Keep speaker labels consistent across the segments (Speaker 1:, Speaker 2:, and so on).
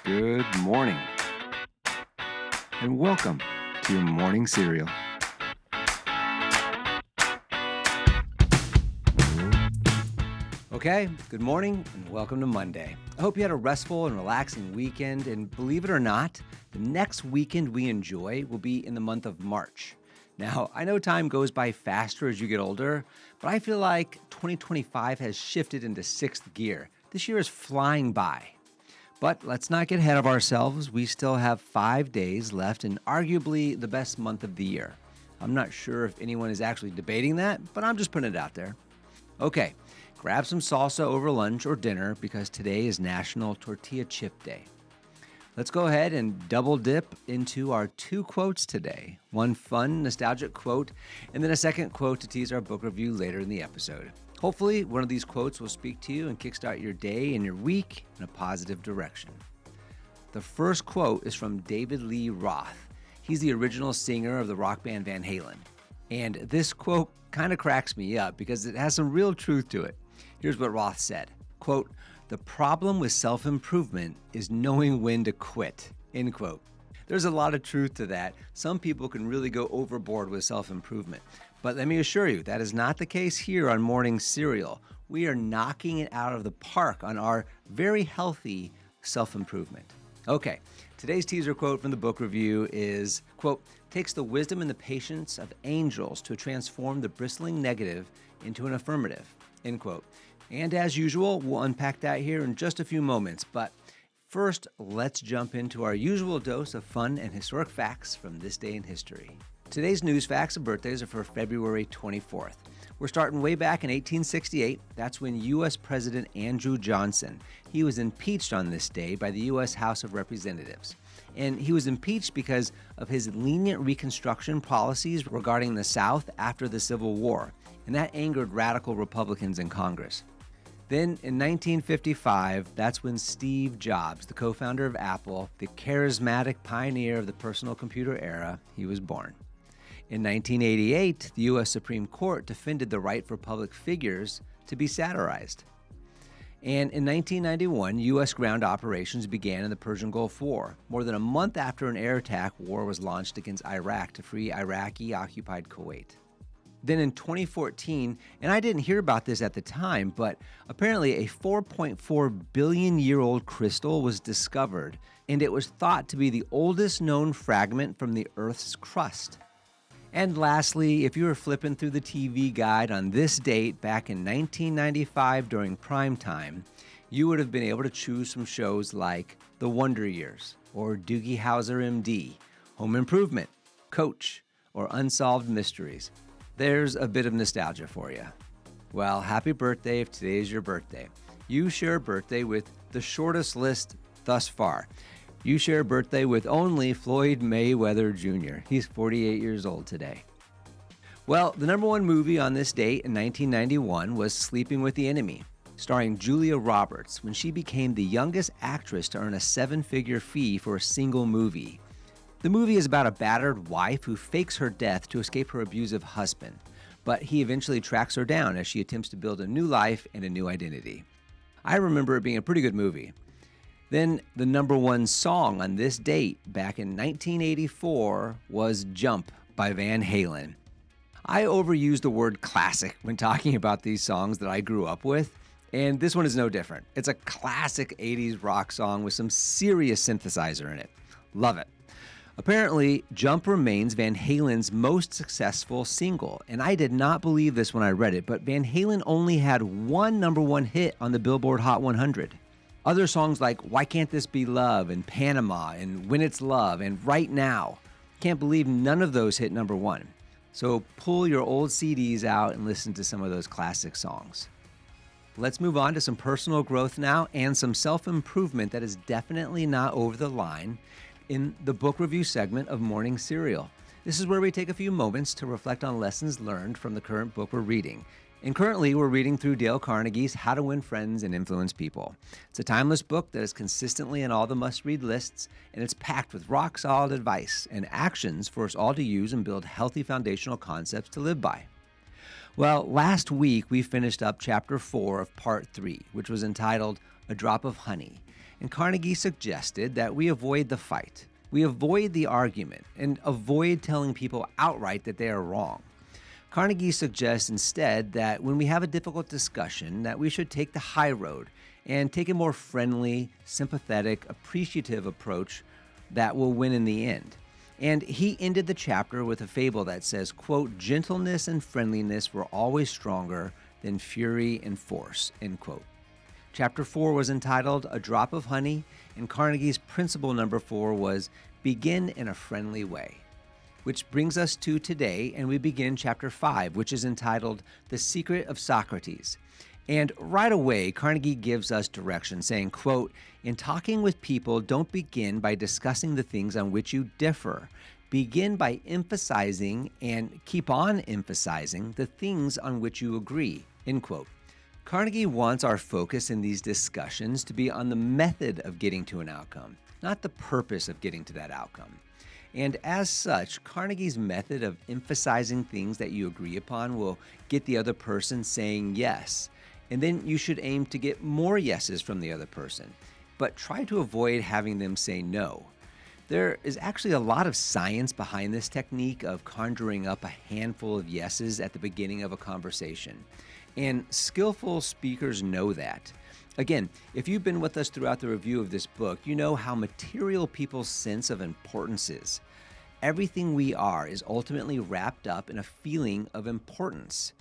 Speaker 1: Good morning, and welcome to your morning cereal. Okay, good morning, and welcome to Monday. I hope you had a restful and relaxing weekend, and believe it or not, the next weekend we enjoy will be in the month of March. Now, I know time goes by faster as you get older, but I feel like 2025 has shifted into sixth gear. This year is flying by. But let's not get ahead of ourselves. We still have 5 days left in arguably the best month of the year. I'm not sure if anyone is actually debating that, but I'm just putting it out there. Okay, grab some salsa over lunch or dinner because today is National Tortilla Chip Day. Let's go ahead and double dip into our two quotes today. One fun, nostalgic quote, and then a second quote to tease our book review later in the episode. Hopefully, one of these quotes will speak to you and kickstart your day and your week in a positive direction. The first quote is from David Lee Roth. He's the original singer of the rock band Van Halen. And this quote kind of cracks me up because it has some real truth to it. Here's what Roth said, quote, "The problem with self-improvement is knowing when to quit," end quote. There's a lot of truth to that. Some people can really go overboard with self-improvement. But let me assure you, that is not the case here on Morning Cereal. We are knocking it out of the park on our very healthy self-improvement. Okay, today's teaser quote from the book review is, quote, "Takes the wisdom and the patience of angels to transform the bristling negative into an affirmative," end quote. And as usual, we'll unpack that here in just a few moments. But first, let's jump into our usual dose of fun and historic facts from this day in history. Today's news facts and birthdays are for February 24th. We're starting way back in 1868. That's when U.S. President Andrew Johnson, he was impeached on this day by the U.S. House of Representatives. And he was impeached because of his lenient Reconstruction policies regarding the South after the Civil War. And that angered radical Republicans in Congress. Then in 1955, that's when Steve Jobs, the co-founder of Apple, the charismatic pioneer of the personal computer era, he was born. In 1988, the U.S. Supreme Court defended the right for public figures to be satirized. And in 1991, U.S. ground operations began in the Persian Gulf War, more than a month after an air attack war was launched against Iraq to free Iraqi-occupied Kuwait. Then in 2014, and I didn't hear about this at the time, but apparently a 4.4 billion year old crystal was discovered, and it was thought to be the oldest known fragment from the Earth's crust. And lastly, if you were flipping through the TV guide on this date back in 1995 during prime time, you would have been able to choose some shows like The Wonder Years, or Doogie Howser MD, Home Improvement, Coach, or Unsolved Mysteries. There's a bit of nostalgia for you. Well, happy birthday if today is your birthday. You share a birthday with the shortest list thus far. You share a birthday with only Floyd Mayweather Jr. He's 48 years old today. Well, the number one movie on this date in 1991 was Sleeping with the Enemy, starring Julia Roberts, when she became the youngest actress to earn a seven-figure fee for a single movie. The movie is about a battered wife who fakes her death to escape her abusive husband, but he eventually tracks her down as she attempts to build a new life and a new identity. I remember it being a pretty good movie. Then the number one song on this date back in 1984 was Jump by Van Halen. I overuse the word classic when talking about these songs that I grew up with, and this one is no different. It's a classic 80s rock song with some serious synthesizer in it. Love it. Apparently, Jump remains Van Halen's most successful single, and I did not believe this when I read it, but Van Halen only had one number one hit on the Billboard Hot 100. Other songs like Why Can't This Be Love and Panama and When It's Love and Right Now. Can't believe none of those hit number one. So pull your old CDs out and listen to some of those classic songs. Let's move on to some personal growth now and some self-improvement that is definitely not over the line in the book review segment of Morning Cereal. This is where we take a few moments to reflect on lessons learned from the current book we're reading. And currently, we're reading through Dale Carnegie's How to Win Friends and Influence People. It's a timeless book that is consistently in all the must-read lists, and it's packed with rock-solid advice and actions for us all to use and build healthy foundational concepts to live by. Well, last week, we finished up Chapter 4 of Part 3, which was entitled A Drop of Honey. And Carnegie suggested that we avoid the fight, we avoid the argument, and avoid telling people outright that they are wrong. Carnegie suggests instead that when we have a difficult discussion, that we should take the high road and take a more friendly, sympathetic, appreciative approach that will win in the end. And he ended the chapter with a fable that says, quote, "Gentleness and friendliness were always stronger than fury and force," end quote. Chapter 4 was entitled A Drop of Honey, and Carnegie's principle number 4 was begin in a friendly way. Which brings us to today, and we begin chapter 5, which is entitled The Secret of Socrates. And right away, Carnegie gives us direction, saying, quote, "In talking with people, don't begin by discussing the things on which you differ. Begin by emphasizing and keep on emphasizing the things on which you agree," end quote. Carnegie wants our focus in these discussions to be on the method of getting to an outcome, not the purpose of getting to that outcome. And as such, Carnegie's method of emphasizing things that you agree upon will get the other person saying yes. And then you should aim to get more yeses from the other person, but try to avoid having them say no. There is actually a lot of science behind this technique of conjuring up a handful of yeses at the beginning of a conversation. And skillful speakers know that. Again, if you've been with us throughout the review of this book, you know how material people's sense of importance is. Everything we are is ultimately wrapped up in a feeling of importance.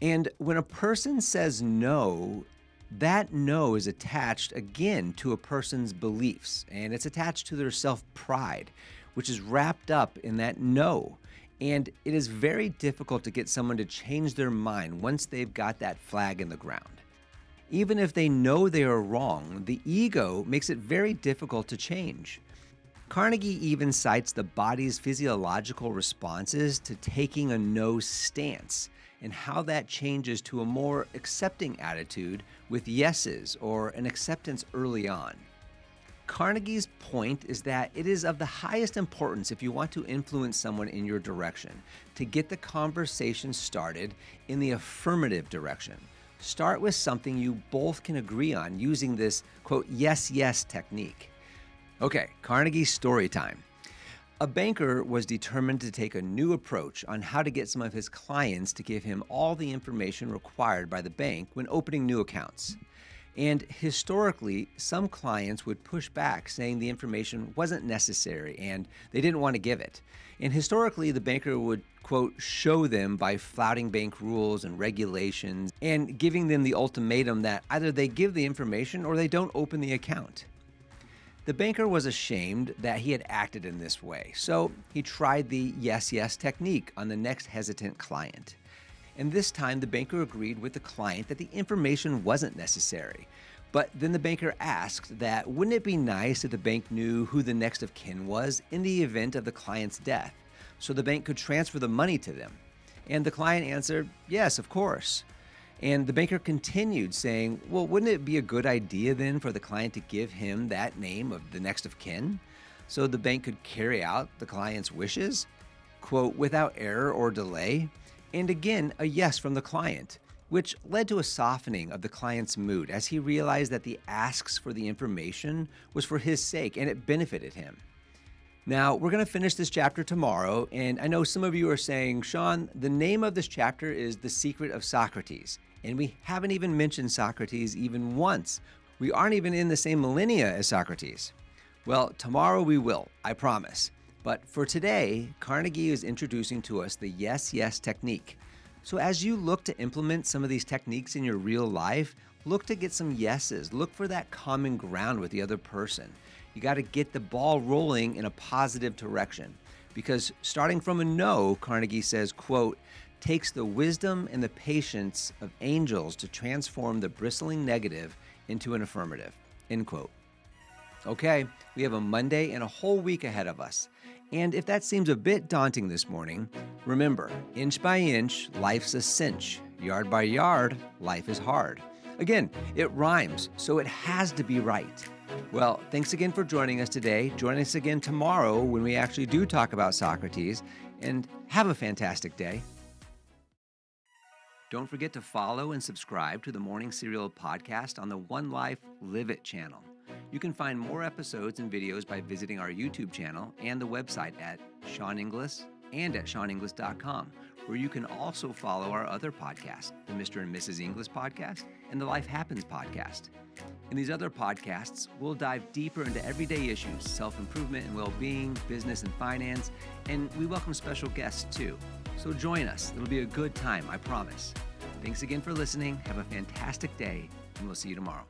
Speaker 1: And when a person says no, that no is attached again to a person's beliefs, and it's attached to their self-pride, which is wrapped up in that no. And it is very difficult to get someone to change their mind once they've got that flag in the ground. Even if they know they are wrong, the ego makes it very difficult to change. Carnegie even cites the body's physiological responses to taking a no stance and how that changes to a more accepting attitude with yeses or an acceptance early on. Carnegie's point is that it is of the highest importance if you want to influence someone in your direction to get the conversation started in the affirmative direction. Start with something you both can agree on using this, quote, yes, yes technique. Okay, Carnegie's story time. A banker was determined to take a new approach on how to get some of his clients to give him all the information required by the bank when opening new accounts. And historically, some clients would push back saying the information wasn't necessary and they didn't want to give it. And historically, the banker would, quote, show them by flouting bank rules and regulations and giving them the ultimatum that either they give the information or they don't open the account. The banker was ashamed that he had acted in this way, so he tried the yes, yes technique on the next hesitant client. And this time, the banker agreed with the client that the information wasn't necessary. But then the banker asked that wouldn't it be nice if the bank knew who the next of kin was in the event of the client's death, so the bank could transfer the money to them? And the client answered, yes, of course. And the banker continued saying, well, wouldn't it be a good idea then for the client to give him that name of the next of kin so the bank could carry out the client's wishes, quote, without error or delay? And again, a yes from the client, which led to a softening of the client's mood as he realized that the asks for the information was for his sake and it benefited him. Now, we're going to finish this chapter tomorrow, and I know some of you are saying, Sean, the name of this chapter is The Secret of Socrates, and we haven't even mentioned Socrates even once. We aren't even in the same millennia as Socrates. Well, tomorrow we will, I promise. But for today, Carnegie is introducing to us the yes, yes technique. So as you look to implement some of these techniques in your real life, look to get some yeses. Look for that common ground with the other person. You got to get the ball rolling in a positive direction. Because starting from a no, Carnegie says, quote, takes the wisdom and the patience of angels to transform the bristling negative into an affirmative, end quote. Okay, we have a Monday and a whole week ahead of us. And if that seems a bit daunting this morning, remember, inch by inch, life's a cinch. Yard by yard, life is hard. Again, it rhymes, so it has to be right. Well, thanks again for joining us today. Join us again tomorrow when we actually do talk about Socrates, and have a fantastic day. Don't forget to follow and subscribe to the Morning Serial podcast on the One Life Live It channel. You can find more episodes and videos by visiting our YouTube channel and the website at Sean Inglis and at SeanInglis.com, where you can also follow our other podcasts, the Mr. and Mrs. Inglis podcast and the Life Happens podcast. In these other podcasts, we'll dive deeper into everyday issues, self-improvement and well-being, business and finance, and we welcome special guests too. So join us. It'll be a good time, I promise. Thanks again for listening. Have a fantastic day, and we'll see you tomorrow.